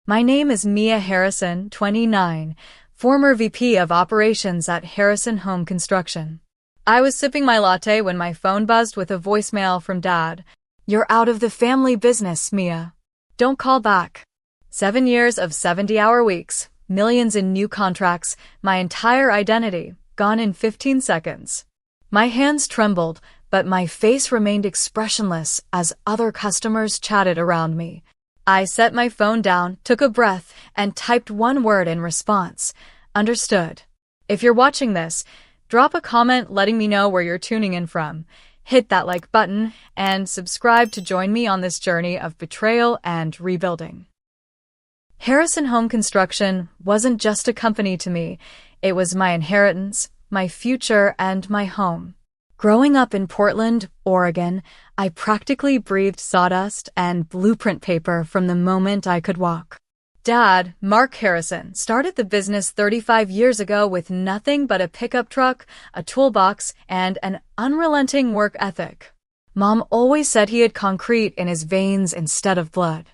My name is Mia Harrison, 29, former VP of Operations at Harrison Home Construction. I was sipping my latte when my phone buzzed with a voicemail from Dad. "You're out of the family business, Mia. Don't call back." 7 years of 70-hour weeks, millions in new contracts, my entire identity, gone in 15 seconds. My hands trembled, but my face remained expressionless as other customers chatted around me. I set my phone down, took a breath, and typed one word in response: understood. If you're watching this, drop a comment letting me know where you're tuning in from. Hit that like button and subscribe to join me on this journey of betrayal and rebuilding. Harrison Home Construction wasn't just a company to me. It was my inheritance, my future, and my home. Growing up in Portland, Oregon, I practically breathed sawdust and blueprint paper from the moment I could walk. Dad, Mark Harrison, started the business 35 years ago with nothing but a pickup truck, a toolbox, and an unrelenting work ethic. Mom always said he had concrete in his veins instead of blood.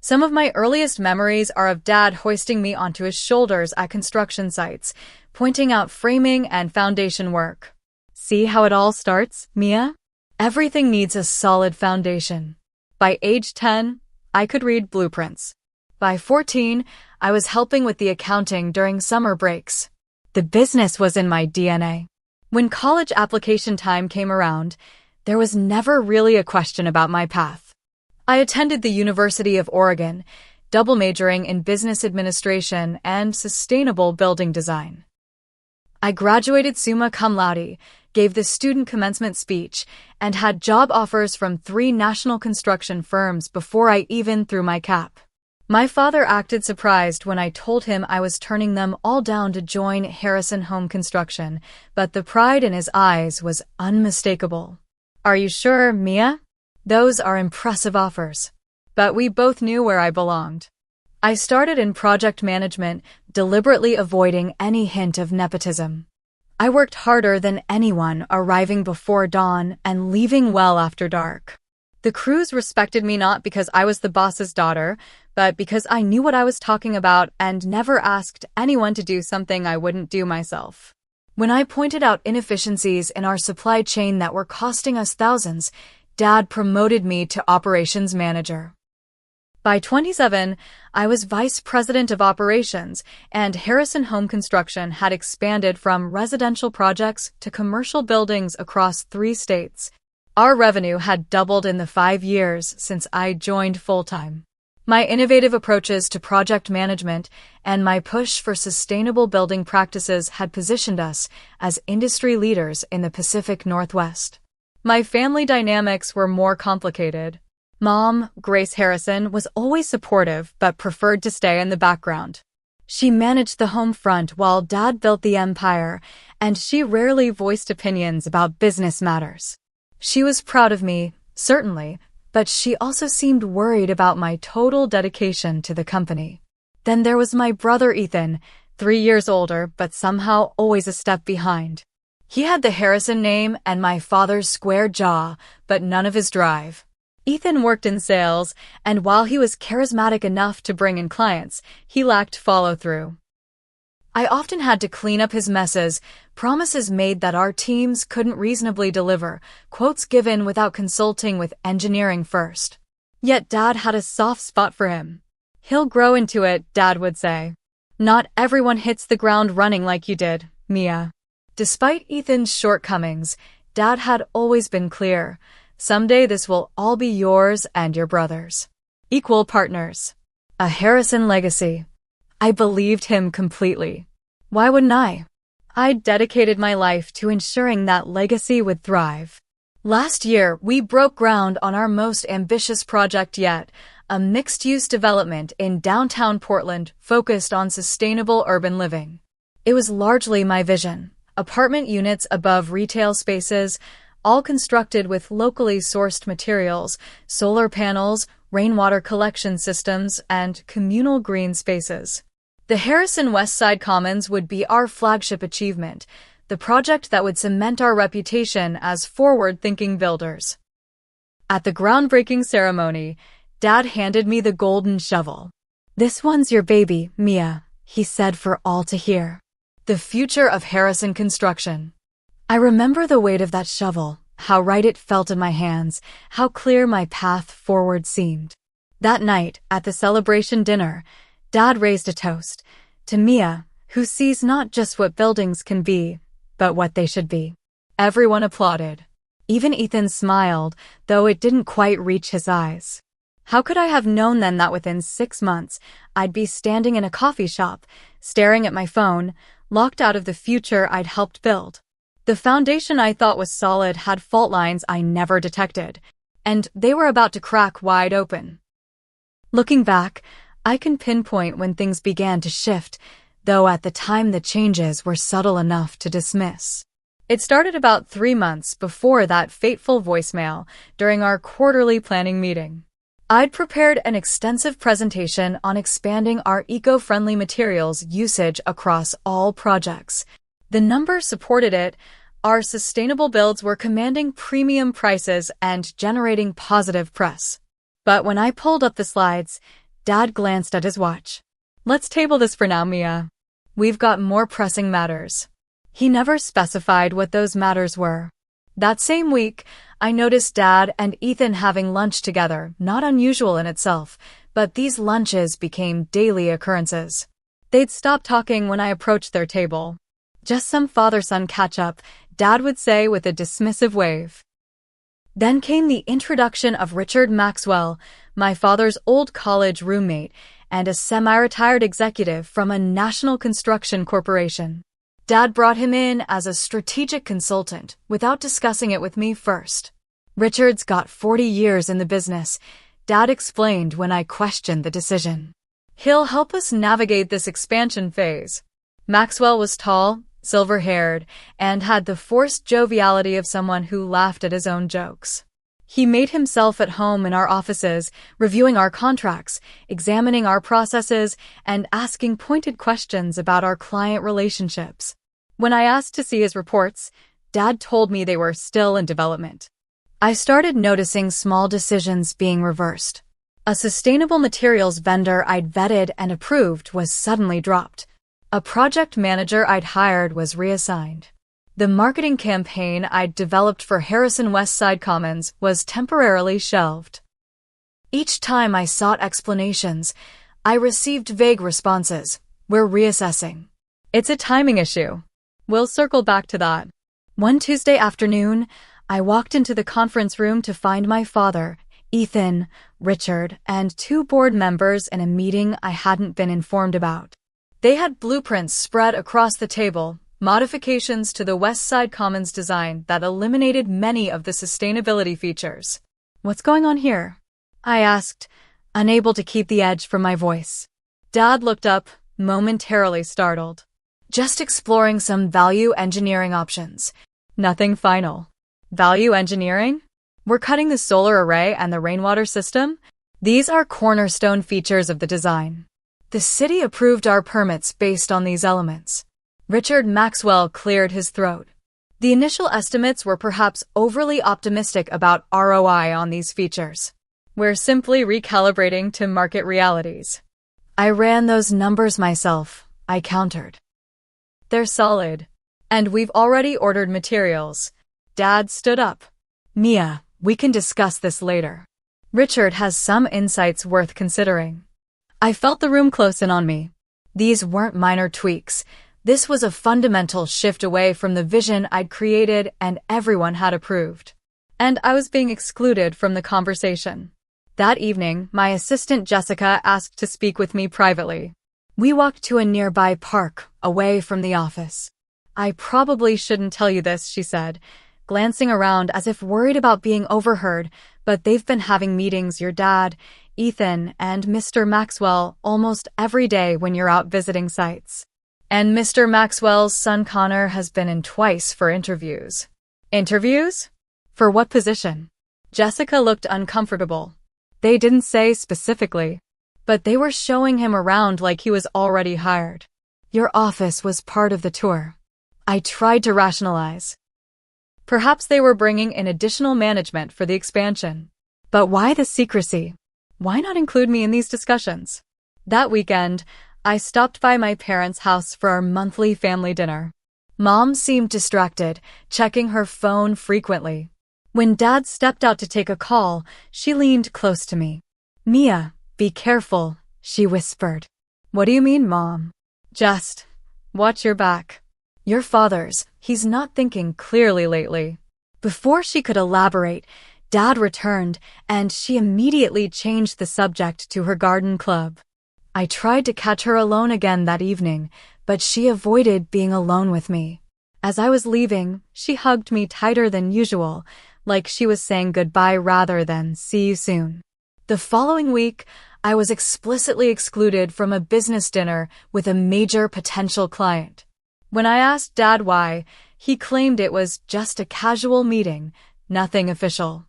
Some of my earliest memories are of Dad hoisting me onto his shoulders at construction sites, pointing out framing and foundation work. "See how it all starts, Mia? Everything needs a solid foundation." By age 10, I could read blueprints. By 14, I was helping with the accounting during summer breaks. The business was in my DNA. When college application time came around, there was never really a question about my path. I attended the University of Oregon, double majoring in business administration and sustainable building design. I graduated summa cum laude, gave the student commencement speech, and had job offers from 3 national construction firms before I even threw my cap. My father acted surprised when I told him I was turning them all down to join Harrison Home Construction, but the pride in his eyes was unmistakable. "Are you sure, Mia? Those are impressive offers." But we both knew where I belonged. I started in project management, deliberately avoiding any hint of nepotism. I worked harder than anyone, arriving before dawn and leaving well after dark. The crews respected me not because I was the boss's daughter, but because I knew what I was talking about and never asked anyone to do something I wouldn't do myself. When I pointed out inefficiencies in our supply chain that were costing us thousands, Dad promoted me to operations manager. By 27, I was vice president of operations, and Harrison Home Construction had expanded from residential projects to commercial buildings across 3 states. Our revenue had doubled in the 5 years since I joined full-time. My innovative approaches to project management and my push for sustainable building practices had positioned us as industry leaders in the Pacific Northwest. My family dynamics were more complicated. Mom, Grace Harrison, was always supportive but preferred to stay in the background. She managed the home front while Dad built the empire, and she rarely voiced opinions about business matters. She was proud of me, certainly, but she also seemed worried about my total dedication to the company. Then there was my brother Ethan, 3 years older but somehow always a step behind. He had the Harrison name and my father's square jaw, but none of his drive. Ethan worked in sales, and while he was charismatic enough to bring in clients, he lacked follow-through. I often had to clean up his messes, promises made that our teams couldn't reasonably deliver, quotes given without consulting with engineering first. Yet Dad had a soft spot for him. "He'll grow into it," Dad would say. "Not everyone hits the ground running like you did, Mia." Despite Ethan's shortcomings, Dad had always been clear: someday this will all be yours and your brother's. Equal partners. A Harrison legacy. I believed him completely. Why wouldn't I? I dedicated my life to ensuring that legacy would thrive. Last year, we broke ground on our most ambitious project yet, a mixed-use development in downtown Portland focused on sustainable urban living. It was largely my vision: apartment units above retail spaces, all constructed with locally sourced materials, solar panels, rainwater collection systems, and communal green spaces. The Harrison West Side Commons would be our flagship achievement, the project that would cement our reputation as forward-thinking builders. At the groundbreaking ceremony, Dad handed me the golden shovel. "This one's your baby, Mia," he said for all to hear. The future of Harrison Construction. I remember the weight of that shovel, how right it felt in my hands, how clear my path forward seemed. That night, at the celebration dinner, Dad raised a toast to Mia, who sees not just what buildings can be, but what they should be. Everyone applauded. Even Ethan smiled, though it didn't quite reach his eyes. How could I have known then that within 6 months, I'd be standing in a coffee shop, staring at my phone, locked out of the future I'd helped build? The foundation I thought was solid had fault lines I never detected, and they were about to crack wide open. Looking back, I can pinpoint when things began to shift, though at the time the changes were subtle enough to dismiss. It started about 3 months before that fateful voicemail during our quarterly planning meeting. I'd prepared an extensive presentation on expanding our eco-friendly materials usage across all projects. The numbers supported it. Our sustainable builds were commanding premium prices and generating positive press. But when I pulled up the slides, Dad glanced at his watch. "Let's table this for now, Mia. We've got more pressing matters." He never specified what those matters were. That same week, I noticed Dad and Ethan having lunch together, not unusual in itself, but these lunches became daily occurrences. They'd stop talking when I approached their table. "Just some father-son catch-up," Dad would say with a dismissive wave. Then came the introduction of Richard Maxwell, my father's old college roommate, and a semi-retired executive from a national construction corporation. Dad brought him in as a strategic consultant without discussing it with me first. "Richard's got 40 years in the business," Dad explained when I questioned the decision. "He'll help us navigate this expansion phase." Maxwell was tall, silver-haired, and had the forced joviality of someone who laughed at his own jokes. He made himself at home in our offices, reviewing our contracts, examining our processes, and asking pointed questions about our client relationships. When I asked to see his reports, Dad told me they were still in development. I started noticing small decisions being reversed. A sustainable materials vendor I'd vetted and approved was suddenly dropped. A project manager I'd hired was reassigned. The marketing campaign I'd developed for Harrison Westside Commons was temporarily shelved. Each time I sought explanations, I received vague responses. "We're reassessing." "It's a timing issue. We'll circle back to that." One Tuesday afternoon, I walked into the conference room to find my father, Ethan, Richard, and 2 board members in a meeting I hadn't been informed about. They had blueprints spread across the table, modifications to the West Side Commons design that eliminated many of the sustainability features. "What's going on here?" I asked, unable to keep the edge from my voice. Dad looked up, momentarily startled. "Just exploring some value engineering options. Nothing final." "Value engineering? We're cutting the solar array and the rainwater system? These are cornerstone features of the design. The city approved our permits based on these elements." Richard Maxwell cleared his throat. The initial estimates were perhaps overly optimistic about ROI on these features. "We're simply recalibrating to market realities." "I ran those numbers myself," I countered. "They're solid. And we've already ordered materials." Dad stood up. "Mia, we can discuss this later. Richard has some insights worth considering." I felt the room close in on me. These weren't minor tweaks. This was a fundamental shift away from the vision I'd created and everyone had approved. And I was being excluded from the conversation. That evening, my assistant Jessica asked to speak with me privately. We walked to a nearby park, away from the office. "I probably shouldn't tell you this," she said, glancing around as if worried about being overheard, "but they've been having meetings, your dad, Ethan, and Mr. Maxwell, almost every day when you're out visiting sites. And Mr. Maxwell's son Connor has been in twice for interviews." "Interviews? For what position?" Jessica looked uncomfortable. "They didn't say specifically, but they were showing him around like he was already hired." "Your office was part of the tour." I tried to rationalize. "Perhaps they were bringing in additional management for the expansion." "But why the secrecy? Why not include me in these discussions?" That weekend, I stopped by my parents' house for our monthly family dinner. Mom seemed distracted, checking her phone frequently. When Dad stepped out to take a call, she leaned close to me. "Mia, be careful," she whispered. "What do you mean, Mom?" "Just watch your back. Your father's, he's not thinking clearly lately." Before she could elaborate, Dad returned, and she immediately changed the subject to her garden club. I tried to catch her alone again that evening, but she avoided being alone with me. As I was leaving, she hugged me tighter than usual, like she was saying goodbye rather than see you soon. The following week, I was explicitly excluded from a business dinner with a major potential client. When I asked Dad why, he claimed it was just a casual meeting, nothing official.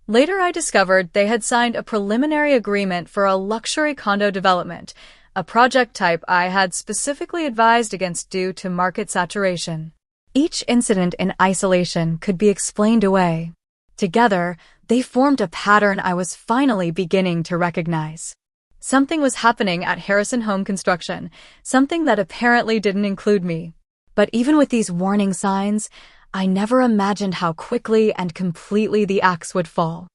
Later I discovered they had signed a preliminary agreement for a luxury condo development, a project type I had specifically advised against due to market saturation. Each incident in isolation could be explained away. Together, they formed a pattern I was finally beginning to recognize. Something was happening at Harrison Home Construction, something that apparently didn't include me. But even with these warning signs, I never imagined how quickly and completely the axe would fall.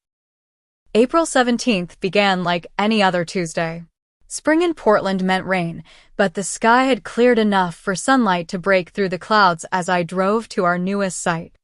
April 17th began like any other Tuesday. Spring in Portland meant rain, but the sky had cleared enough for sunlight to break through the clouds as I drove to our newest site.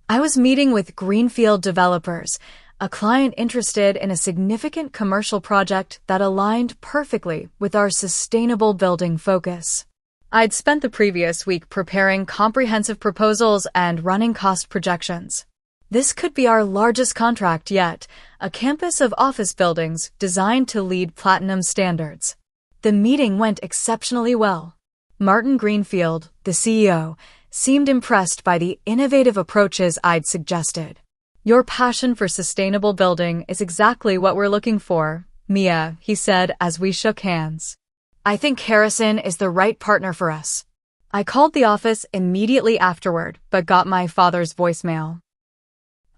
I was meeting with Greenfield developers, a client interested in a significant commercial project that aligned perfectly with our sustainable building focus. I'd spent the previous week preparing comprehensive proposals and running cost projections. This could be our largest contract yet, a campus of office buildings designed to lead platinum standards. The meeting went exceptionally well. Martin Greenfield, the CEO, seemed impressed by the innovative approaches I'd suggested. "Your passion for sustainable building is exactly what we're looking for, Mia," he said as we shook hands. "I think Harrison is the right partner for us." I called the office immediately afterward, but got my father's voicemail.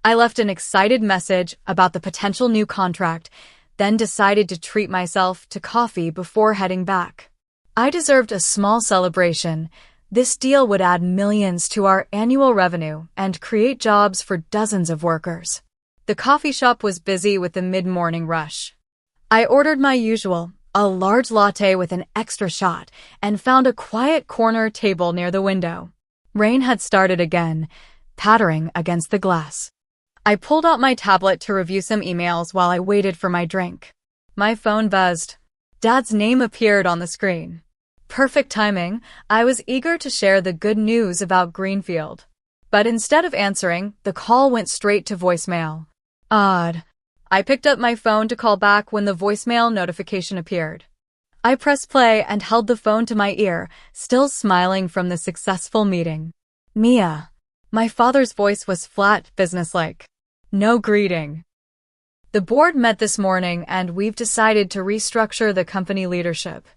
I left an excited message about the potential new contract, then decided to treat myself to coffee before heading back. I deserved a small celebration. This deal would add millions to our annual revenue and create jobs for dozens of workers. The coffee shop was busy with the mid-morning rush. I ordered my usual, a large latte with an extra shot, and found a quiet corner table near the window. Rain had started again, pattering against the glass. I pulled out my tablet to review some emails while I waited for my drink. My phone buzzed. Dad's name appeared on the screen. Perfect timing. I was eager to share the good news about Greenfield. But instead of answering, the call went straight to voicemail. Odd. I picked up my phone to call back when the voicemail notification appeared. I pressed play and held the phone to my ear, still smiling from the successful meeting. "Mia." My father's voice was flat, businesslike. "No greeting." "The board met this morning and we've decided to restructure the company leadership.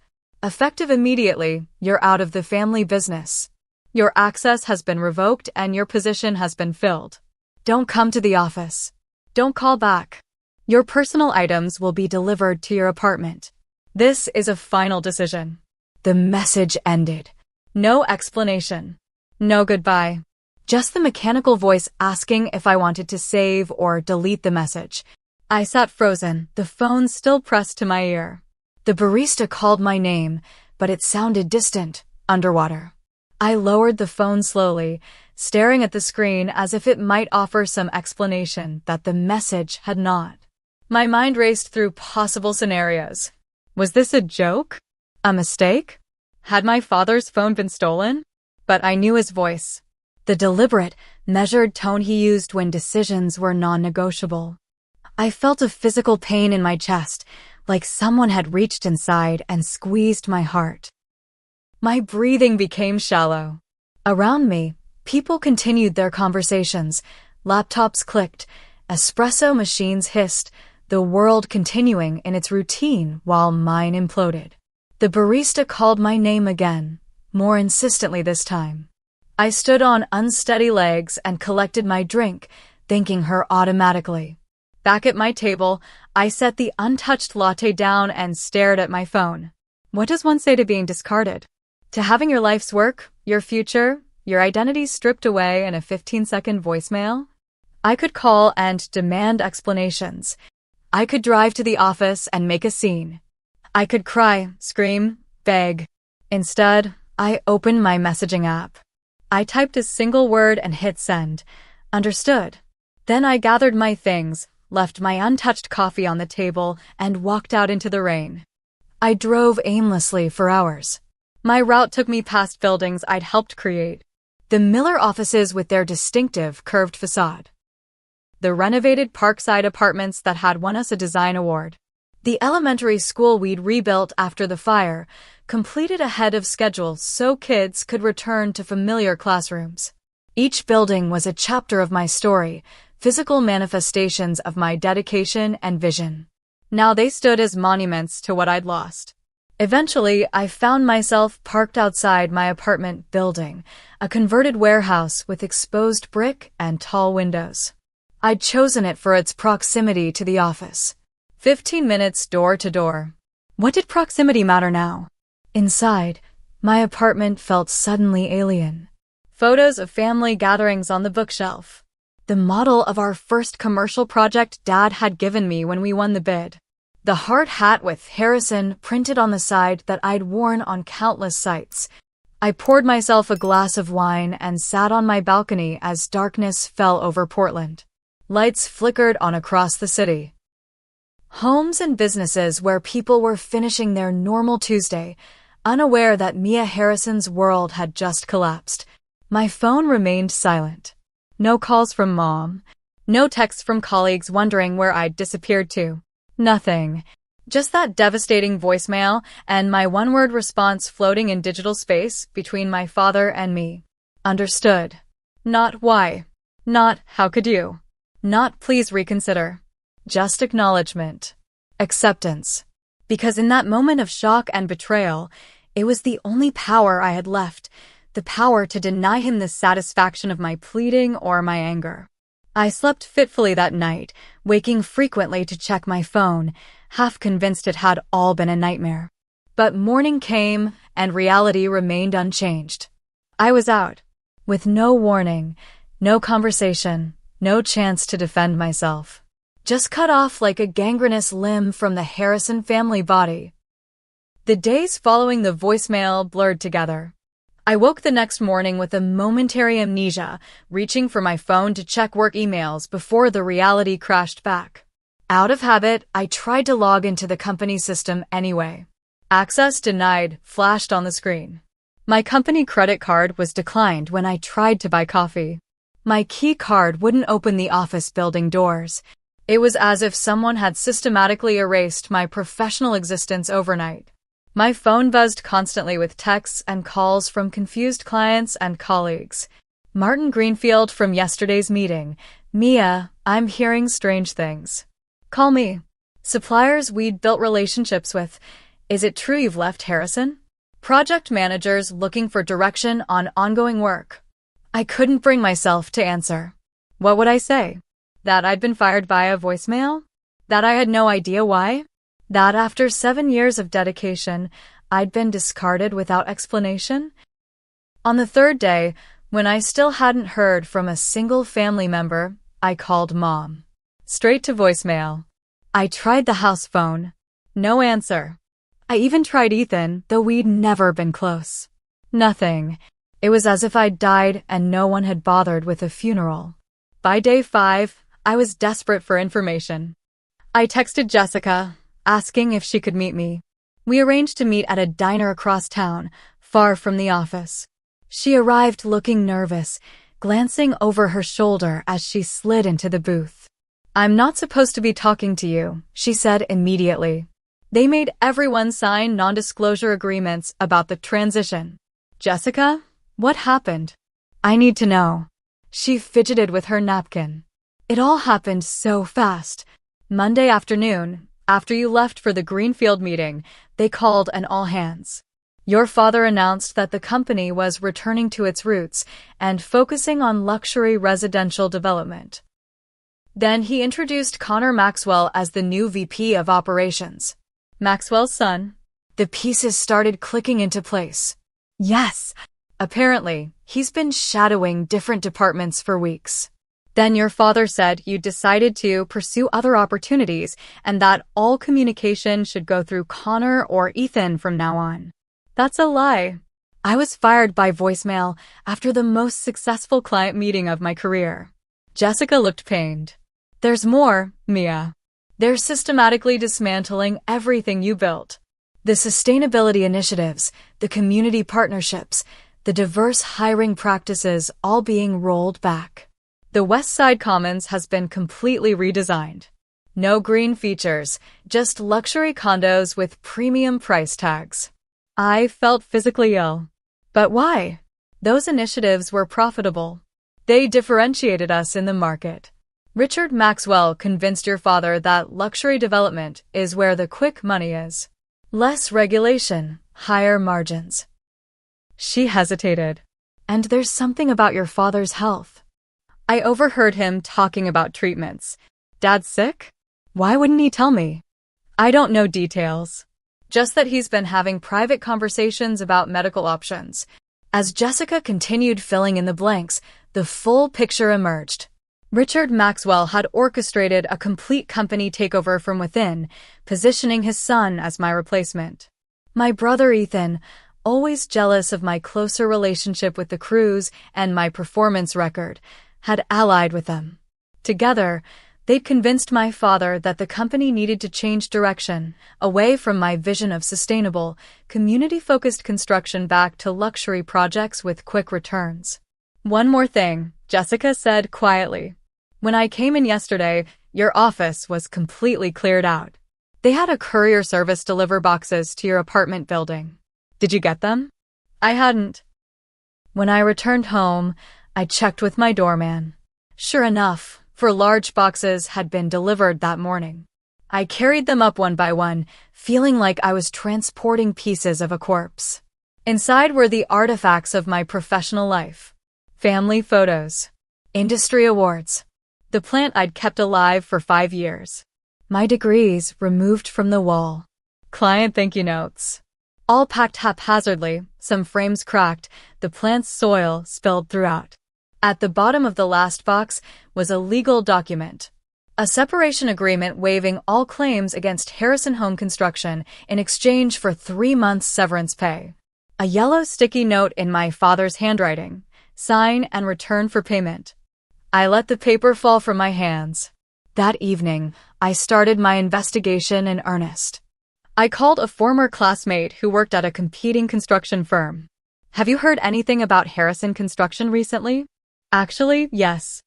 Effective immediately, you're out of the family business. Your access has been revoked and your position has been filled. Don't come to the office. Don't call back. Your personal items will be delivered to your apartment. This is a final decision." The message ended. No explanation. No goodbye. Just the mechanical voice asking if I wanted to save or delete the message. I sat frozen, the phone still pressed to my ear. The barista called my name, but it sounded distant, underwater. I lowered the phone slowly, staring at the screen as if it might offer some explanation that the message had not. My mind raced through possible scenarios. Was this a joke? A mistake? Had my father's phone been stolen? But I knew his voice. The deliberate, measured tone he used when decisions were non-negotiable. I felt a physical pain in my chest, like someone had reached inside and squeezed my heart. My breathing became shallow. Around me, people continued their conversations. Laptops clicked, espresso machines hissed, the world continuing in its routine while mine imploded. The barista called my name again, more insistently this time. I stood on unsteady legs and collected my drink, thanking her automatically. Back at my table, I set the untouched latte down and stared at my phone. What does one say to being discarded? To having your life's work, your future, your identity stripped away in a 15-second voicemail? I could call and demand explanations. I could drive to the office and make a scene. I could cry, scream, beg. Instead, I opened my messaging app. I typed a single word and hit send. Understood. Then I gathered my things, left my untouched coffee on the table, and walked out into the rain. I drove aimlessly for hours. My route took me past buildings I'd helped create. The Miller offices with their distinctive curved facade. The renovated Parkside apartments that had won us a design award. The elementary school we'd rebuilt after the fire, completed ahead of schedule so kids could return to familiar classrooms. Each building was a chapter of my story, physical manifestations of my dedication and vision. Now they stood as monuments to what I'd lost. Eventually, I found myself parked outside my apartment building, a converted warehouse with exposed brick and tall windows. I'd chosen it for its proximity to the office. 15 minutes door to door. What did proximity matter now? Inside, my apartment felt suddenly alien. Photos of family gatherings on the bookshelf. The model of our first commercial project Dad had given me when we won the bid. The hard hat with Harrison printed on the side that I'd worn on countless sites. I poured myself a glass of wine and sat on my balcony as darkness fell over Portland. Lights flickered on across the city. Homes and businesses where people were finishing their normal Tuesday, unaware that Mia Harrison's world had just collapsed. My phone remained silent. No calls from Mom. No texts from colleagues wondering where I'd disappeared to. Nothing. Just that devastating voicemail and my one-word response floating in digital space between my father and me. Understood. Not why. Not how could you. Not please reconsider. Just acknowledgement. Acceptance. Because in that moment of shock and betrayal, it was the only power I had left, the power to deny him the satisfaction of my pleading or my anger. I slept fitfully that night, waking frequently to check my phone, half convinced it had all been a nightmare. But morning came, and reality remained unchanged. I was out, with no warning, no conversation, no chance to defend myself. Just cut off like a gangrenous limb from the Harrison family body. The days following the voicemail blurred together. I woke the next morning with a momentary amnesia, reaching for my phone to check work emails before the reality crashed back. Out of habit, I tried to log into the company system anyway. Access denied flashed on the screen. My company credit card was declined when I tried to buy coffee. My key card wouldn't open the office building doors. It was as if someone had systematically erased my professional existence overnight. My phone buzzed constantly with texts and calls from confused clients and colleagues. Martin Greenfield from yesterday's meeting. Mia, I'm hearing strange things. Call me. Suppliers we'd built relationships with. Is it true you've left Harrison? Project managers looking for direction on ongoing work. I couldn't bring myself to answer. What would I say? That I'd been fired by a voicemail? That I had no idea why? That after 7 years of dedication, I'd been discarded without explanation? On the third day, when I still hadn't heard from a single family member, I called Mom. Straight to voicemail. I tried the house phone. No answer. I even tried Ethan, though we'd never been close. Nothing. It was as if I'd died and no one had bothered with a funeral. By day 5, I was desperate for information. I texted Jessica, asking if she could meet me. We arranged to meet at a diner across town, far from the office. She arrived looking nervous, glancing over her shoulder as she slid into the booth. I'm not supposed to be talking to you, she said immediately. They made everyone sign non-disclosure agreements about the transition. Jessica? What happened? I need to know. She fidgeted with her napkin. It all happened so fast. Monday afternoon, after you left for the Greenfield meeting, they called an all-hands. Your father announced that the company was returning to its roots and focusing on luxury residential development. Then he introduced Connor Maxwell as the new VP of Operations. Maxwell's son. The pieces started clicking into place. Yes. Apparently, he's been shadowing different departments for weeks. Then your father said you decided to pursue other opportunities and that all communication should go through Connor or Ethan from now on. That's a lie. I was fired by voicemail after the most successful client meeting of my career. Jessica looked pained. There's more, Mia. They're systematically dismantling everything you built. The sustainability initiatives, the community partnerships, the diverse hiring practices all being rolled back. The West Side Commons has been completely redesigned. No green features, just luxury condos with premium price tags. I felt physically ill. But why? Those initiatives were profitable. They differentiated us in the market. Richard Maxwell convinced your father that luxury development is where the quick money is. Less regulation, higher margins. She hesitated. And there's something about your father's health. I overheard him talking about treatments. Dad's sick? Why wouldn't he tell me? I don't know details. Just that he's been having private conversations about medical options. As Jessica continued filling in the blanks, the full picture emerged. Richard Maxwell had orchestrated a complete company takeover from within, positioning his son as my replacement. My brother Ethan, always jealous of my closer relationship with the crews and my performance record, had allied with them. Together, they'd convinced my father that the company needed to change direction, away from my vision of sustainable, community-focused construction back to luxury projects with quick returns. One more thing, Jessica said quietly. When I came in yesterday, your office was completely cleared out. They had a courier service deliver boxes to your apartment building. Did you get them? I hadn't. When I returned home, I checked with my doorman. Sure enough, 4 large boxes had been delivered that morning. I carried them up one by one, feeling like I was transporting pieces of a corpse. Inside were the artifacts of my professional life. Family photos. Industry awards. The plant I'd kept alive for 5 years. My degrees removed from the wall. Client thank you notes. All packed haphazardly, some frames cracked, the plant's soil spilled throughout. At the bottom of the last box was a legal document. A separation agreement waiving all claims against Harrison Home Construction in exchange for 3 months severance pay. A yellow sticky note in my father's handwriting. Sign and return for payment. I let the paper fall from my hands. That evening, I started my investigation in earnest. I called a former classmate who worked at a competing construction firm. Have you heard anything about Harrison Construction recently? Actually, yes.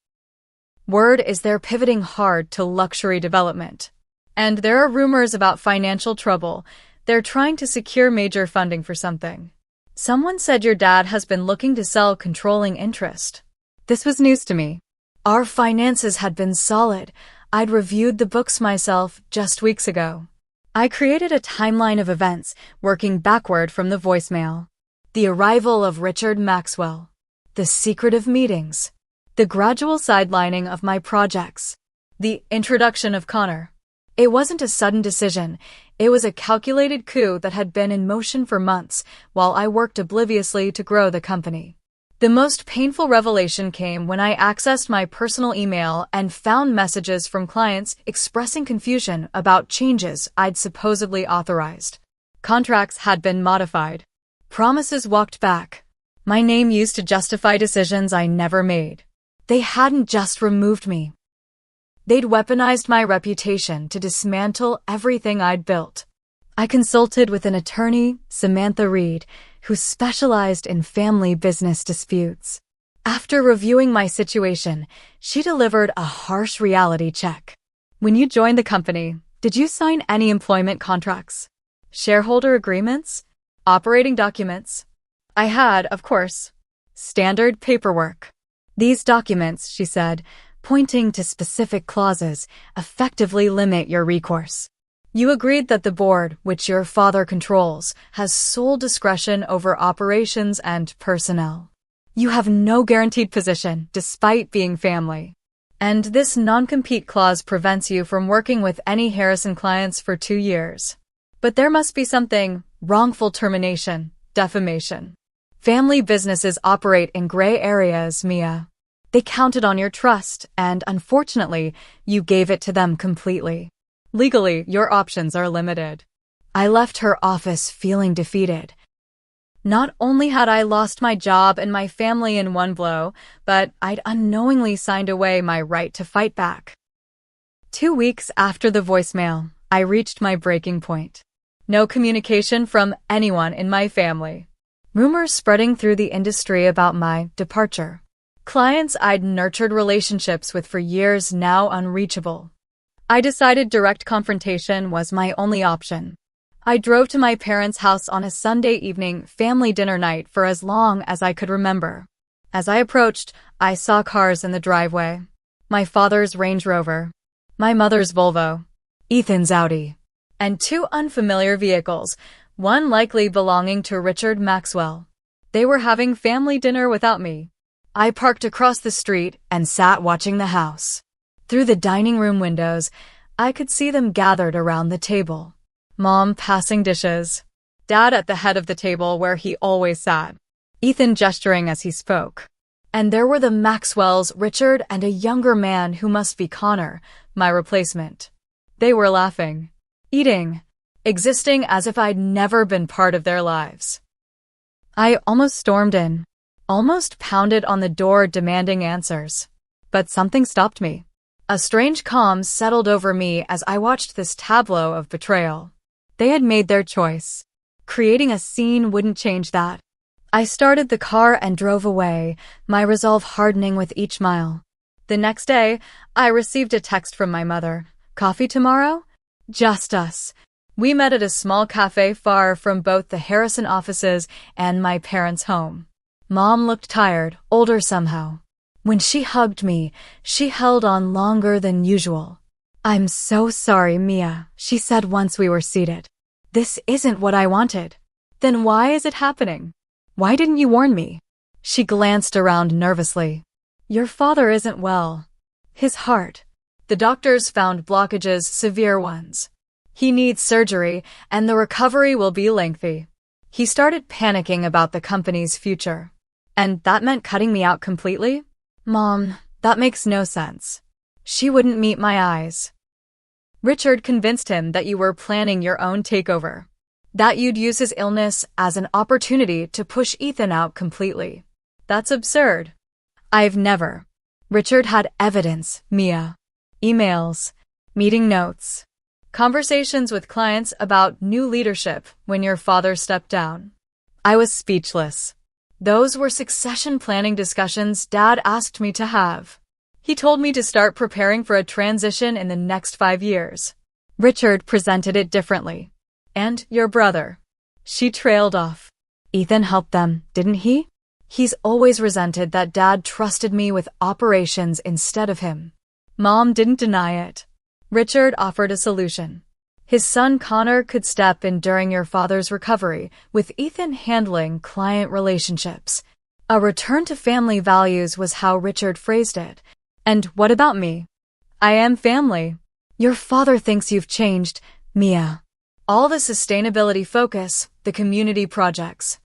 Word is they're pivoting hard to luxury development. And there are rumors about financial trouble. They're trying to secure major funding for something. Someone said your dad has been looking to sell controlling interest. This was news to me. Our finances had been solid. I'd reviewed the books myself just weeks ago. I created a timeline of events, working backward from the voicemail. The arrival of Richard Maxwell. The secretive meetings. The gradual sidelining of my projects. The introduction of Connor. It wasn't a sudden decision. It was a calculated coup that had been in motion for months, while I worked obliviously to grow the company. The most painful revelation came when I accessed my personal email and found messages from clients expressing confusion about changes I'd supposedly authorized. Contracts had been modified. Promises walked back. My name used to justify decisions I never made. They hadn't just removed me. They'd weaponized my reputation to dismantle everything I'd built. I consulted with an attorney, Samantha Reed, who specialized in family business disputes. After reviewing my situation, she delivered a harsh reality check. When you joined the company, did you sign any employment contracts? Shareholder agreements? Operating documents? I had, of course. Standard paperwork. These documents, she said, pointing to specific clauses, effectively limit your recourse. You agreed that the board, which your father controls, has sole discretion over operations and personnel. You have no guaranteed position, despite being family. And this non-compete clause prevents you from working with any Harrison clients for 2 years. But there must be something: wrongful termination, defamation. Family businesses operate in gray areas, Mia. They counted on your trust, and unfortunately, you gave it to them completely. Legally, your options are limited. I left her office feeling defeated. Not only had I lost my job and my family in one blow, but I'd unknowingly signed away my right to fight back. 2 weeks after the voicemail, I reached my breaking point. No communication from anyone in my family. Rumors spreading through the industry about my departure. Clients I'd nurtured relationships with for years now unreachable. I decided direct confrontation was my only option. I drove to my parents' house on a Sunday evening family dinner night for as long as I could remember. As I approached, I saw cars in the driveway. My father's Range Rover, my mother's Volvo, Ethan's Audi, and 2 unfamiliar vehicles, one likely belonging to Richard Maxwell. They were having family dinner without me. I parked across the street and sat watching the house. Through the dining room windows, I could see them gathered around the table. Mom passing dishes. Dad at the head of the table where he always sat. Ethan gesturing as he spoke. And there were the Maxwells, Richard, and a younger man who must be Connor, my replacement. They were laughing, eating, existing as if I'd never been part of their lives. I almost stormed in, almost pounded on the door demanding answers. But something stopped me. A strange calm settled over me as I watched this tableau of betrayal. They had made their choice. Creating a scene wouldn't change that. I started the car and drove away, my resolve hardening with each mile. The next day, I received a text from my mother. Coffee tomorrow? Just us. We met at a small cafe far from both the Harrison offices and my parents' home. Mom looked tired, older somehow. When she hugged me, she held on longer than usual. "I'm so sorry, Mia," she said once we were seated. "This isn't what I wanted." "Then why is it happening? Why didn't you warn me?" She glanced around nervously. "Your father isn't well. His heart. The doctors found blockages, severe ones. He needs surgery, and the recovery will be lengthy." He started panicking about the company's future. And that meant cutting me out completely? Mom, that makes no sense. She wouldn't meet my eyes. Richard convinced him that you were planning your own takeover. That you'd use his illness as an opportunity to push Ethan out completely. That's absurd. I've never. Richard had evidence, Mia. Emails, meeting notes, conversations with clients about new leadership when your father stepped down. I was speechless. Those were succession planning discussions Dad asked me to have. He told me to start preparing for a transition in the next 5 years. Richard presented it differently. And your brother. She trailed off. Ethan helped them, didn't he? He's always resented that Dad trusted me with operations instead of him. Mom didn't deny it. Richard offered a solution. His son Connor could step in during your father's recovery, with Ethan handling client relationships. A return to family values was how Richard phrased it. And what about me? I am family. Your father thinks you've changed, Mia. All the sustainability focus, the community projects.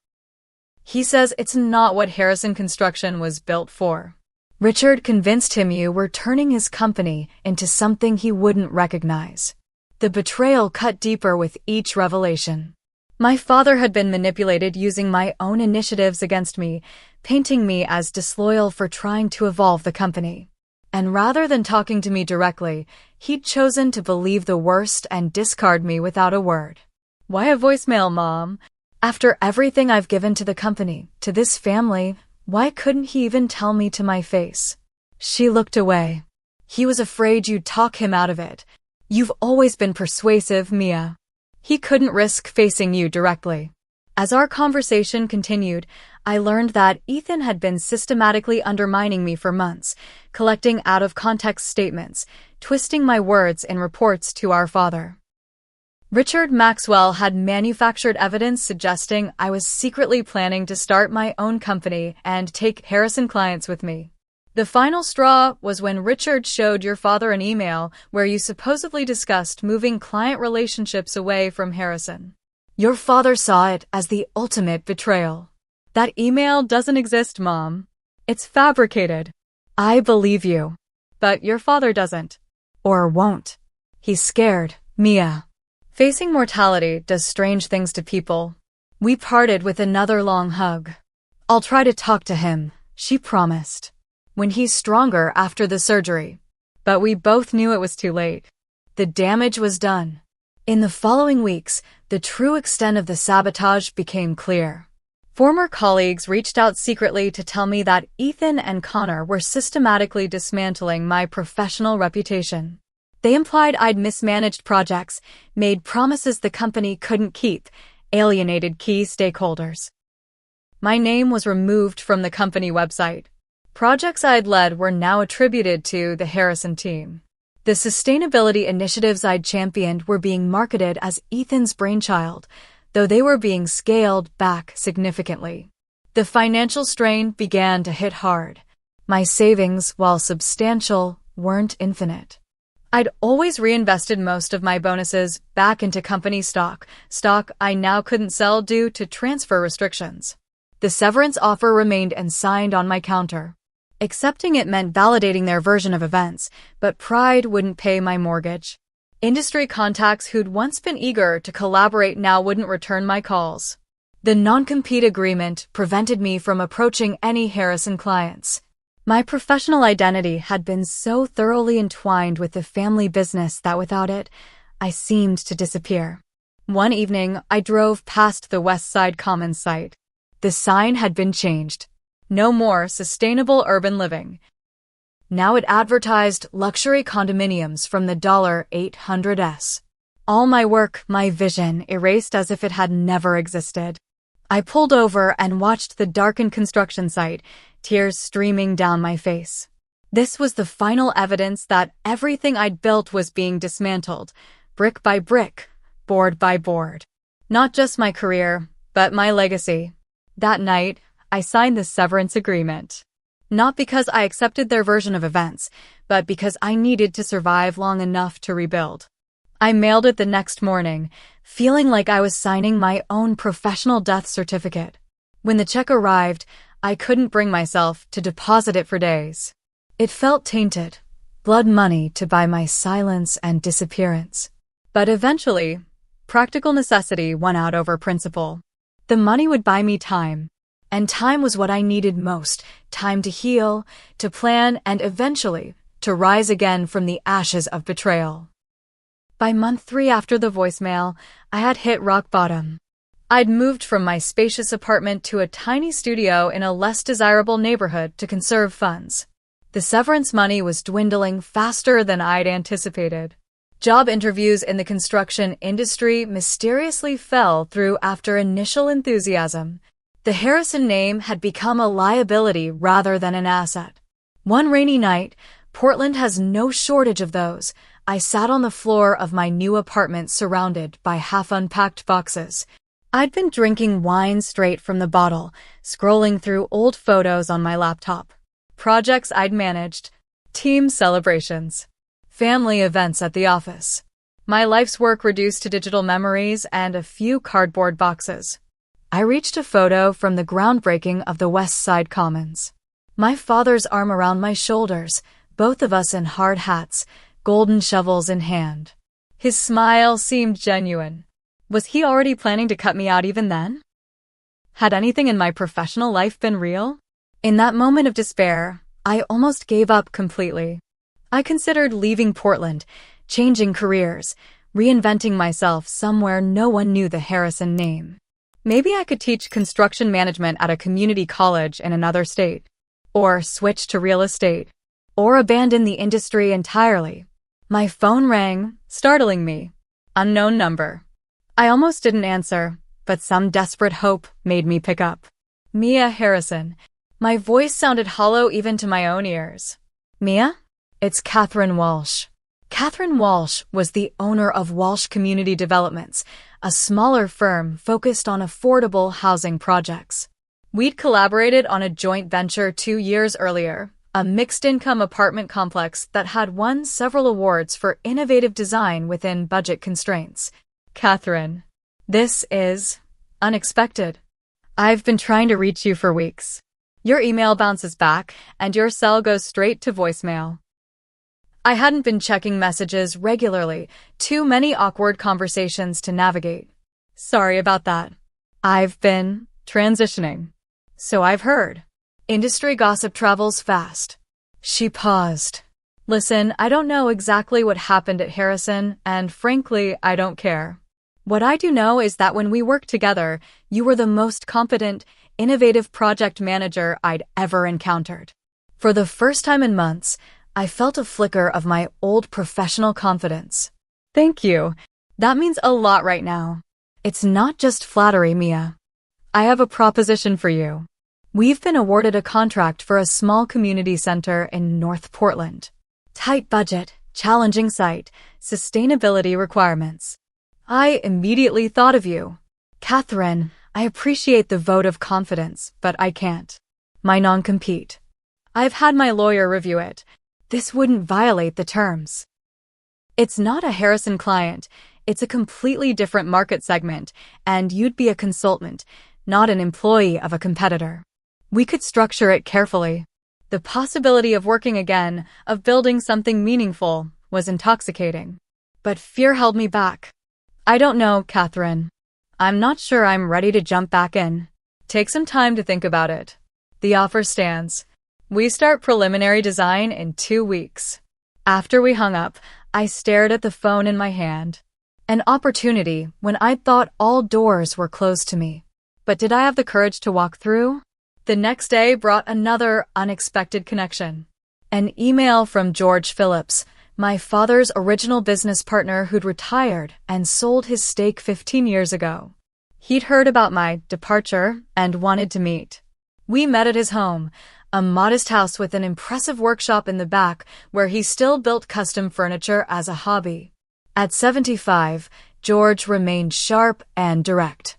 He says it's not what Harrison Construction was built for. Richard convinced him you were turning his company into something he wouldn't recognize. The betrayal cut deeper with each revelation. My father had been manipulated using my own initiatives against me, painting me as disloyal for trying to evolve the company. And rather than talking to me directly, he'd chosen to believe the worst and discard me without a word. Why a voicemail, Mom? After everything I've given to the company, to this family, why couldn't he even tell me to my face? She looked away. He was afraid you'd talk him out of it. You've always been persuasive, Mia. He couldn't risk facing you directly. As our conversation continued, I learned that Ethan had been systematically undermining me for months, collecting out-of-context statements, twisting my words in reports to our father. Richard Maxwell had manufactured evidence suggesting I was secretly planning to start my own company and take Harrison clients with me. The final straw was when Richard showed your father an email where you supposedly discussed moving client relationships away from Harrison. Your father saw it as the ultimate betrayal. That email doesn't exist, Mom. It's fabricated. I believe you. But your father doesn't. Or won't. He's scared, Mia. Facing mortality does strange things to people. We parted with another long hug. I'll try to talk to him, she promised, when he's stronger after the surgery. But we both knew it was too late. The damage was done. In the following weeks, the true extent of the sabotage became clear. Former colleagues reached out secretly to tell me that Ethan and Connor were systematically dismantling my professional reputation. They implied I'd mismanaged projects, made promises the company couldn't keep, alienated key stakeholders. My name was removed from the company website. Projects I'd led were now attributed to the Harrison team. The sustainability initiatives I'd championed were being marketed as Ethan's brainchild, though they were being scaled back significantly. The financial strain began to hit hard. My savings, while substantial, weren't infinite. I'd always reinvested most of my bonuses back into company stock I now couldn't sell due to transfer restrictions. The severance offer remained unsigned on my counter. Accepting it meant validating their version of events, but pride wouldn't pay my mortgage. Industry contacts who'd once been eager to collaborate now wouldn't return my calls. The non-compete agreement prevented me from approaching any Harrison clients. My professional identity had been so thoroughly entwined with the family business that without it, I seemed to disappear. One evening, I drove past the West Side Commons site. The sign had been changed. No more sustainable urban living. Now it advertised luxury condominiums from the $800s. All my work, my vision, erased as if it had never existed. I pulled over and watched the darkened construction site, tears streaming down my face. This was the final evidence that everything I'd built was being dismantled, brick by brick, board by board. Not just my career, but my legacy. That night, I signed the severance agreement. Not because I accepted their version of events, but because I needed to survive long enough to rebuild. I mailed it the next morning, feeling like I was signing my own professional death certificate. When the check arrived, I couldn't bring myself to deposit it for days. It felt tainted, blood money to buy my silence and disappearance. But eventually, practical necessity won out over principle. The money would buy me time. And time was what I needed most, time to heal, to plan, and eventually, to rise again from the ashes of betrayal. By month 3 after the voicemail, I had hit rock bottom. I'd moved from my spacious apartment to a tiny studio in a less desirable neighborhood to conserve funds. The severance money was dwindling faster than I'd anticipated. Job interviews in the construction industry mysteriously fell through after initial enthusiasm. The Harrison name had become a liability rather than an asset. One rainy night, Portland has no shortage of those, I sat on the floor of my new apartment surrounded by half-unpacked boxes. I'd been drinking wine straight from the bottle, scrolling through old photos on my laptop. Projects I'd managed, team celebrations, family events at the office. My life's work reduced to digital memories and a few cardboard boxes. I reached a photo from the groundbreaking of the West Side Commons. My father's arm around my shoulders, both of us in hard hats, golden shovels in hand. His smile seemed genuine. Was he already planning to cut me out even then? Had anything in my professional life been real? In that moment of despair, I almost gave up completely. I considered leaving Portland, changing careers, reinventing myself somewhere no one knew the Harrison name. Maybe I could teach construction management at a community college in another state. Or switch to real estate. Or abandon the industry entirely. My phone rang, startling me. Unknown number. I almost didn't answer, but some desperate hope made me pick up. Mia Harrison. My voice sounded hollow even to my own ears. Mia? It's Catherine Walsh. Catherine Walsh was the owner of Walsh Community Developments, a smaller firm focused on affordable housing projects. We'd collaborated on a joint venture 2 years earlier, a mixed-income apartment complex that had won several awards for innovative design within budget constraints. Catherine, this is unexpected. I've been trying to reach you for weeks. Your email bounces back, and your cell goes straight to voicemail. I hadn't been checking messages regularly, too many awkward conversations to navigate. Sorry about that. I've been transitioning. So I've heard. Industry gossip travels fast. She paused. Listen, I don't know exactly what happened at Harrison, and frankly, I don't care. What I do know is that when we worked together, you were the most competent, innovative project manager I'd ever encountered. For the first time in months, I felt a flicker of my old professional confidence. Thank you. That means a lot right now. It's not just flattery, Mia. I have a proposition for you. We've been awarded a contract for a small community center in North Portland. Tight budget, challenging site, sustainability requirements. I immediately thought of you. Catherine, I appreciate the vote of confidence, but I can't. My non-compete. I've had my lawyer review it. This wouldn't violate the terms. It's not a Harrison client. It's a completely different market segment, and you'd be a consultant, not an employee of a competitor. We could structure it carefully. The possibility of working again, of building something meaningful, was intoxicating. But fear held me back. I don't know, Catherine. I'm not sure I'm ready to jump back in. Take some time to think about it. The offer stands. We start preliminary design in 2 weeks. After we hung up, I stared at the phone in my hand. An opportunity when I'd thought all doors were closed to me. But did I have the courage to walk through? The next day brought another unexpected connection. An email from George Phillips, my father's original business partner who'd retired and sold his stake 15 years ago. He'd heard about my departure and wanted to meet. We met at his home, a modest house with an impressive workshop in the back where he still built custom furniture as a hobby. At 75, George remained sharp and direct.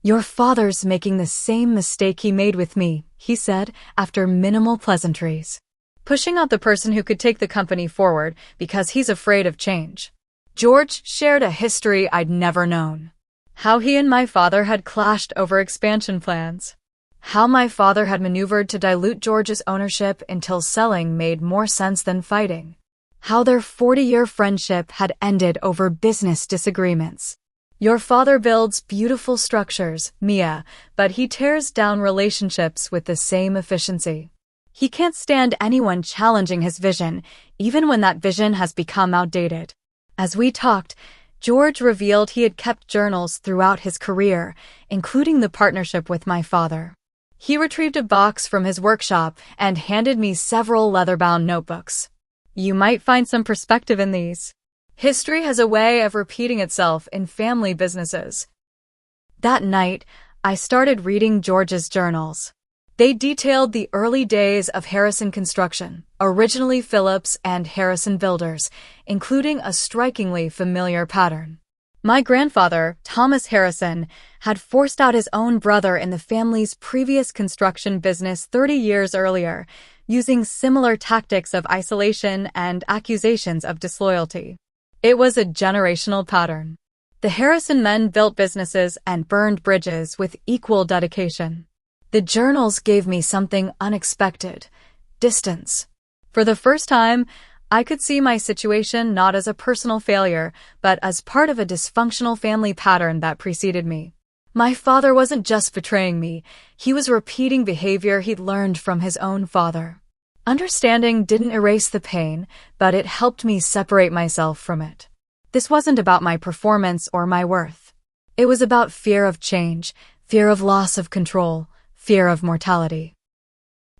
Your father's making the same mistake he made with me, he said, after minimal pleasantries. Pushing out the person who could take the company forward because he's afraid of change. George shared a history I'd never known. How he and my father had clashed over expansion plans. How my father had maneuvered to dilute George's ownership until selling made more sense than fighting. How their 40-year friendship had ended over business disagreements. Your father builds beautiful structures, Mia, but he tears down relationships with the same efficiency. He can't stand anyone challenging his vision, even when that vision has become outdated. As we talked, George revealed he had kept journals throughout his career, including the partnership with my father. He retrieved a box from his workshop and handed me several leather-bound notebooks. You might find some perspective in these. History has a way of repeating itself in family businesses. That night, I started reading George's journals. They detailed the early days of Harrison Construction, originally Phillips and Harrison Builders, including a strikingly familiar pattern. My grandfather, Thomas Harrison, had forced out his own brother in the family's previous construction business 30 years earlier, using similar tactics of isolation and accusations of disloyalty. It was a generational pattern. The Harrison men built businesses and burned bridges with equal dedication. The journals gave me something unexpected: distance. For the first time, I could see my situation not as a personal failure, but as part of a dysfunctional family pattern that preceded me. My father wasn't just betraying me, he was repeating behavior he'd learned from his own father. Understanding didn't erase the pain, but it helped me separate myself from it. This wasn't about my performance or my worth. It was about fear of change, fear of loss of control, fear of mortality.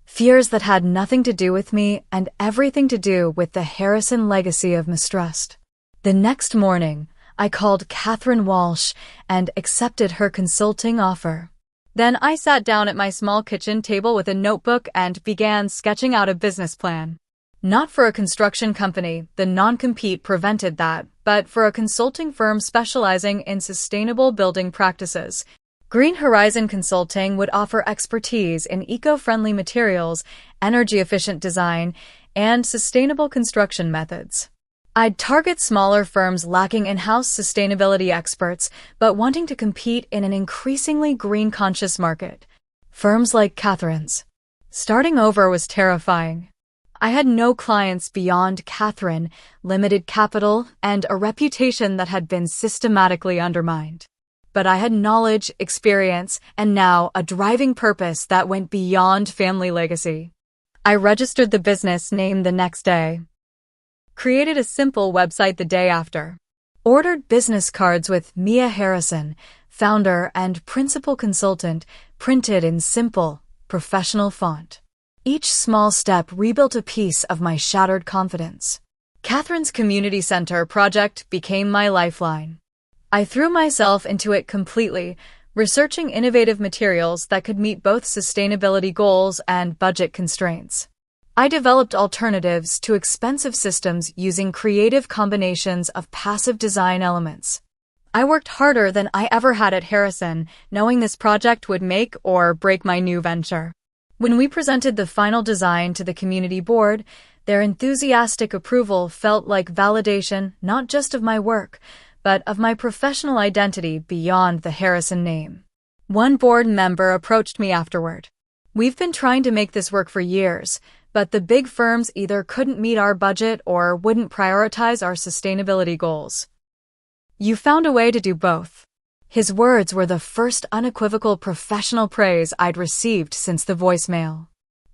Fears that had nothing to do with me and everything to do with the Harrison legacy of mistrust. The next morning, I called Catherine Walsh and accepted her consulting offer. Then I sat down at my small kitchen table with a notebook and began sketching out a business plan. Not for a construction company, the non-compete prevented that, but for a consulting firm specializing in sustainable building practices. Green Horizon Consulting would offer expertise in eco-friendly materials, energy-efficient design, and sustainable construction methods. I'd target smaller firms lacking in-house sustainability experts but wanting to compete in an increasingly green-conscious market. Firms like Catherine's. Starting over was terrifying. I had no clients beyond Catherine, limited capital, and a reputation that had been systematically undermined. But I had knowledge, experience, and now a driving purpose that went beyond family legacy. I registered the business name the next day. Created a simple website the day after. Ordered business cards with Mia Harrison, founder and principal consultant, printed in simple, professional font. Each small step rebuilt a piece of my shattered confidence. Catherine's Community Center project became my lifeline. I threw myself into it completely, researching innovative materials that could meet both sustainability goals and budget constraints. I developed alternatives to expensive systems using creative combinations of passive design elements. I worked harder than I ever had at Harrison, knowing this project would make or break my new venture. When we presented the final design to the community board, their enthusiastic approval felt like validation not just of my work, but of my professional identity beyond the Harrison name. One board member approached me afterward. "We've been trying to make this work for years, but the big firms either couldn't meet our budget or wouldn't prioritize our sustainability goals. You found a way to do both." His words were the first unequivocal professional praise I'd received since the voicemail.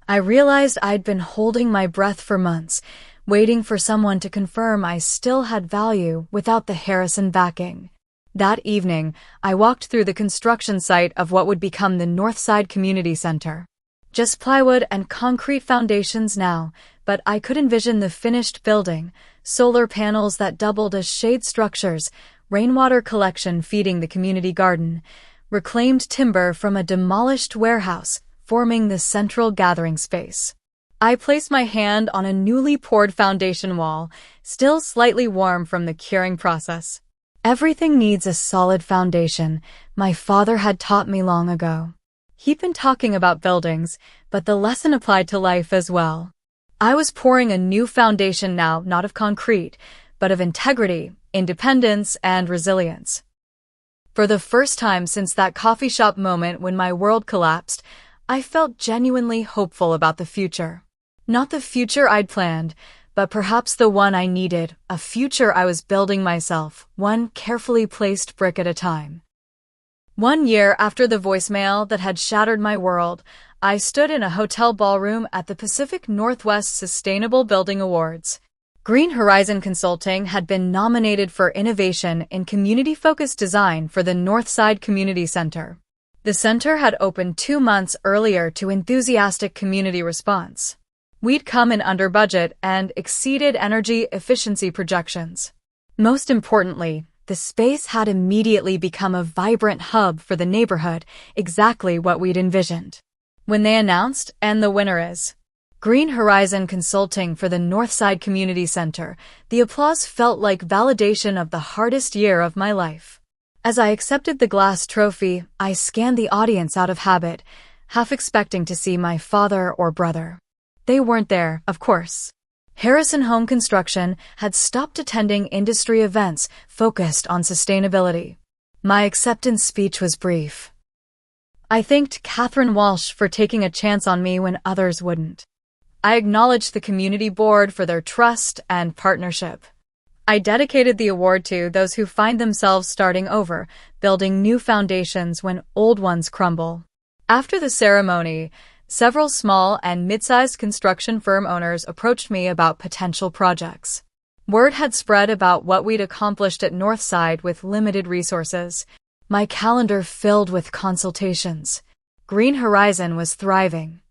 I realized I'd been holding my breath for months, waiting for someone to confirm I still had value without the Harrison backing. That evening, I walked through the construction site of what would become the Northside Community Center. Just plywood and concrete foundations now, but I could envision the finished building, solar panels that doubled as shade structures, rainwater collection feeding the community garden, reclaimed timber from a demolished warehouse forming the central gathering space. I placed my hand on a newly poured foundation wall, still slightly warm from the curing process. Everything needs a solid foundation, my father had taught me long ago. He'd been talking about buildings, but the lesson applied to life as well. I was pouring a new foundation now, not of concrete, but of integrity, independence, and resilience. For the first time since that coffee shop moment when my world collapsed, I felt genuinely hopeful about the future. Not the future I'd planned, but perhaps the one I needed, a future I was building myself, one carefully placed brick at a time. 1 year after the voicemail that had shattered my world, I stood in a hotel ballroom at the Pacific Northwest Sustainable Building Awards. Green Horizon Consulting had been nominated for innovation in community-focused design for the Northside Community Center. The center had opened 2 months earlier to enthusiastic community response. We'd come in under budget and exceeded energy efficiency projections. Most importantly, the space had immediately become a vibrant hub for the neighborhood, exactly what we'd envisioned. When they announced, and the winner is Green Horizon Consulting for the Northside Community Center, the applause felt like validation of the hardest year of my life. As I accepted the glass trophy, I scanned the audience out of habit, half expecting to see my father or brother. They weren't there, of course. Harrison Home Construction had stopped attending industry events focused on sustainability. My acceptance speech was brief. I thanked Catherine Walsh for taking a chance on me when others wouldn't. I acknowledged the community board for their trust and partnership. I dedicated the award to those who find themselves starting over, building new foundations when old ones crumble. After the ceremony, several small and mid-sized construction firm owners approached me about potential projects. Word had spread about what we'd accomplished at Northside with limited resources. My calendar filled with consultations. Green Horizon was thriving.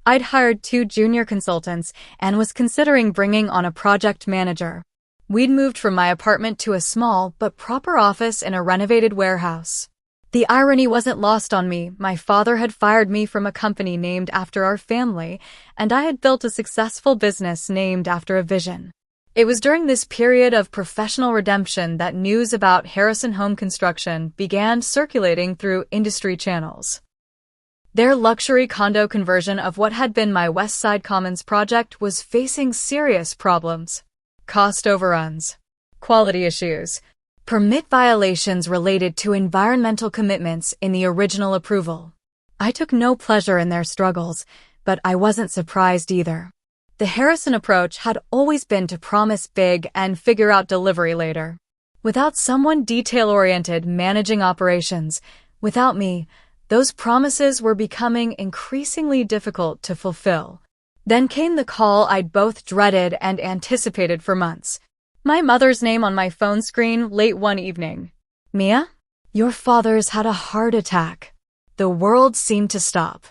I'd hired 2 junior consultants and was considering bringing on a project manager. We'd moved from my apartment to a small but proper office in a renovated warehouse. The irony wasn't lost on me. My father had fired me from a company named after our family, and I had built a successful business named after a vision. It was during this period of professional redemption that news about Harrison Home Construction began circulating through industry channels. Their luxury condo conversion of what had been my West Side Commons project was facing serious problems. Cost overruns, quality issues, permit violations related to environmental commitments in the original approval. I took no pleasure in their struggles, but I wasn't surprised either. The Harrison approach had always been to promise big and figure out delivery later. Without someone detail-oriented managing operations, without me, those promises were becoming increasingly difficult to fulfill. Then came the call I'd both dreaded and anticipated for months. My mother's name on my phone screen late one evening. Mia? Your father's had a heart attack. The world seemed to stop.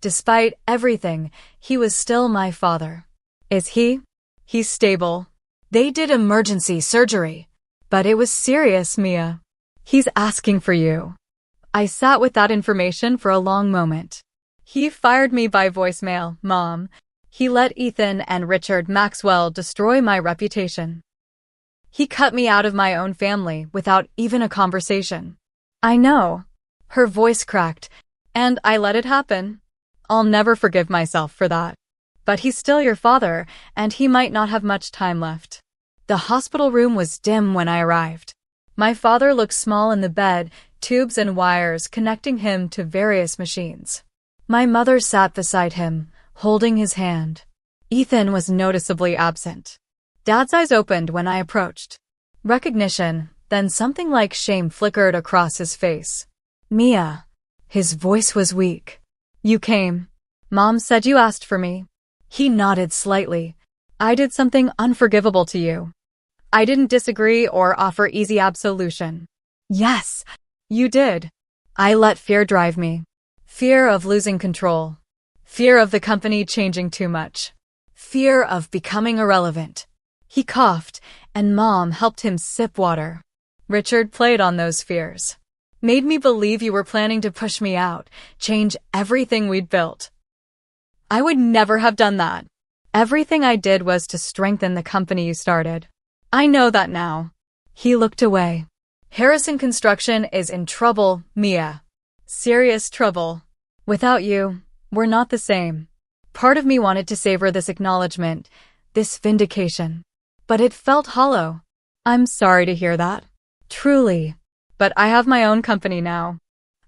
Despite everything, he was still my father. Is he? He's stable. They did emergency surgery. But it was serious, Mia. He's asking for you. I sat with that information for a long moment. He fired me by voicemail, Mom. He let Ethan and Richard Maxwell destroy my reputation. He cut me out of my own family without even a conversation. I know. Her voice cracked, and I let it happen. I'll never forgive myself for that. But he's still your father, and he might not have much time left. The hospital room was dim when I arrived. My father looked small in the bed, tubes and wires connecting him to various machines. My mother sat beside him, holding his hand. Ethan was noticeably absent. Dad's eyes opened when I approached. Recognition, then something like shame flickered across his face. Mia. His voice was weak. You came. Mom said you asked for me. He nodded slightly. I did something unforgivable to you. I didn't disagree or offer easy absolution. Yes, you did. I let fear drive me. Fear of losing control. Fear of the company changing too much. Fear of becoming irrelevant. He coughed, and Mom helped him sip water. Richard played on those fears. Made me believe you were planning to push me out, change everything we'd built. I would never have done that. Everything I did was to strengthen the company you started. I know that now. He looked away. Harrison Construction is in trouble, Mia. Serious trouble. Without you, we're not the same. Part of me wanted to savor this acknowledgement, this vindication. But it felt hollow. I'm sorry to hear that. Truly. But I have my own company now.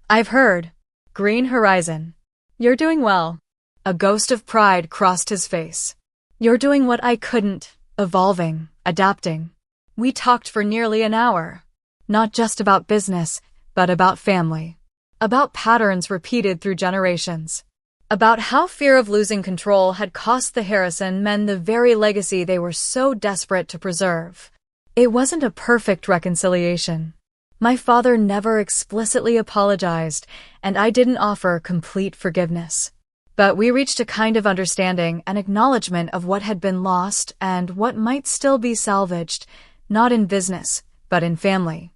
I've heard. Green Horizon. You're doing well. A ghost of pride crossed his face. You're doing what I couldn't, evolving, adapting. We talked for nearly an hour. Not just about business, but about family. About patterns repeated through generations. About how fear of losing control had cost the Harrison men the very legacy they were so desperate to preserve. It wasn't a perfect reconciliation. My father never explicitly apologized, and I didn't offer complete forgiveness. But we reached a kind of understanding, an acknowledgement of what had been lost and what might still be salvaged, not in business, but in family.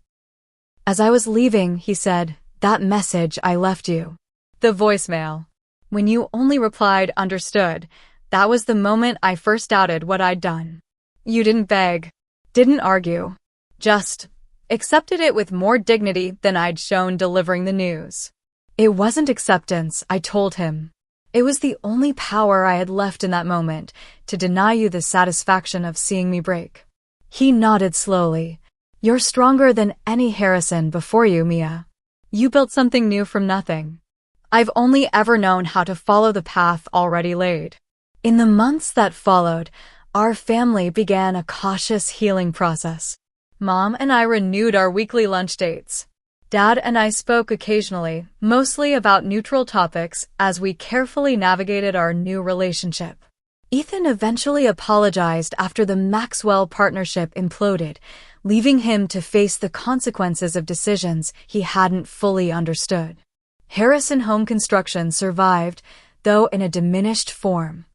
As I was leaving, he said, "That message I left you." The voicemail. When you only replied, "Understood," that was the moment I first doubted what I'd done. You didn't beg, didn't argue, just accepted it with more dignity than I'd shown delivering the news. It wasn't acceptance, I told him. It was the only power I had left in that moment, to deny you the satisfaction of seeing me break. He nodded slowly. You're stronger than any Harrison before you, Mia. You built something new from nothing. I've only ever known how to follow the path already laid. In the months that followed, our family began a cautious healing process. Mom and I renewed our weekly lunch dates. Dad and I spoke occasionally, mostly about neutral topics, as we carefully navigated our new relationship. Ethan eventually apologized after the Maxwell partnership imploded, leaving him to face the consequences of decisions he hadn't fully understood. Harrison Home Construction survived, though in a diminished form.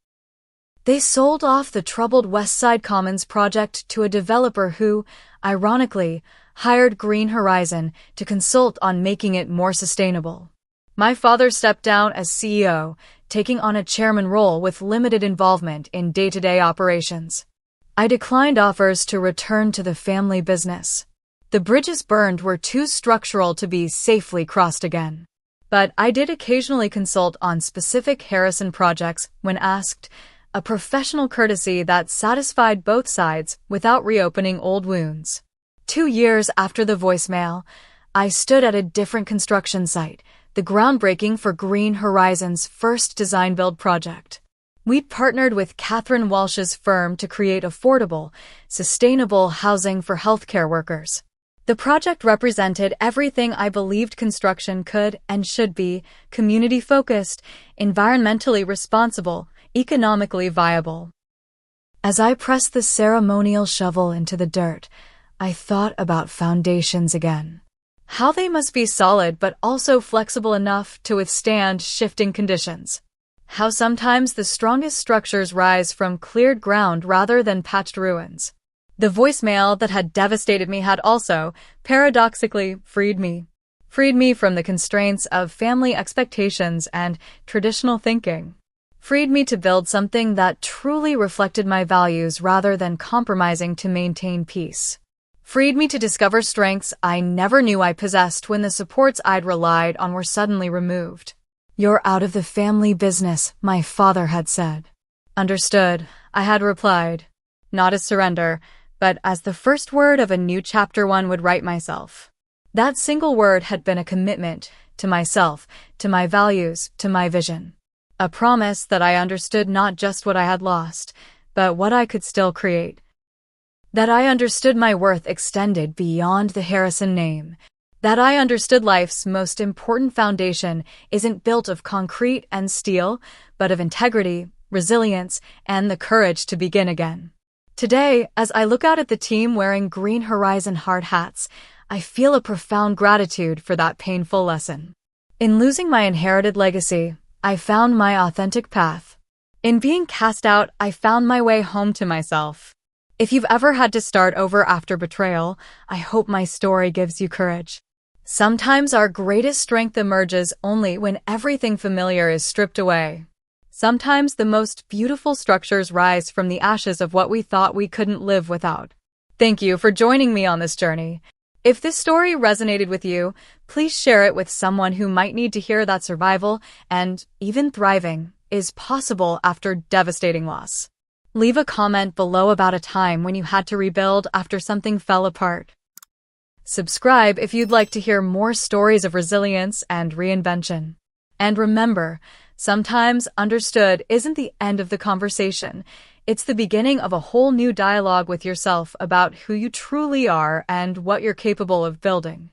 They sold off the troubled West Side Commons project to a developer who, ironically, hired Green Horizon to consult on making it more sustainable. My father stepped down as CEO, taking on a chairman role with limited involvement in day-to-day operations. I declined offers to return to the family business. The bridges burned were too structural to be safely crossed again. But I did occasionally consult on specific Harrison projects when asked, a professional courtesy that satisfied both sides without reopening old wounds. 2 years after the voicemail, I stood at a different construction site, the groundbreaking for Green Horizons' first design-build project. We'd partnered with Catherine Walsh's firm to create affordable, sustainable housing for healthcare workers. The project represented everything I believed construction could and should be: community-focused, environmentally responsible, economically viable. As I pressed the ceremonial shovel into the dirt, I thought about foundations again. How they must be solid but also flexible enough to withstand shifting conditions. How sometimes the strongest structures rise from cleared ground rather than patched ruins. The voicemail that had devastated me had also, paradoxically, freed me. Freed me from the constraints of family expectations and traditional thinking. Freed me to build something that truly reflected my values rather than compromising to maintain peace. Freed me to discover strengths I never knew I possessed when the supports I'd relied on were suddenly removed. "You're out of the family business," my father had said. "Understood," I had replied. Not as surrender, but as the first word of a new chapter one would write myself. That single word had been a commitment to myself, to my values, to my vision. A promise that I understood not just what I had lost, but what I could still create. That I understood my worth extended beyond the Harrison name. That I understood life's most important foundation isn't built of concrete and steel, but of integrity, resilience, and the courage to begin again. Today, as I look out at the team wearing Green Horizon hard hats, I feel a profound gratitude for that painful lesson. In losing my inherited legacy, I found my authentic path. In being cast out, I found my way home to myself. If you've ever had to start over after betrayal, I hope my story gives you courage. Sometimes our greatest strength emerges only when everything familiar is stripped away. Sometimes the most beautiful structures rise from the ashes of what we thought we couldn't live without. Thank you for joining me on this journey. If this story resonated with you, please share it with someone who might need to hear that survival, and even thriving, is possible after devastating loss. Leave a comment below about a time when you had to rebuild after something fell apart. Subscribe if you'd like to hear more stories of resilience and reinvention. And remember, sometimes understood isn't the end of the conversation. It's the beginning of a whole new dialogue with yourself about who you truly are and what you're capable of building.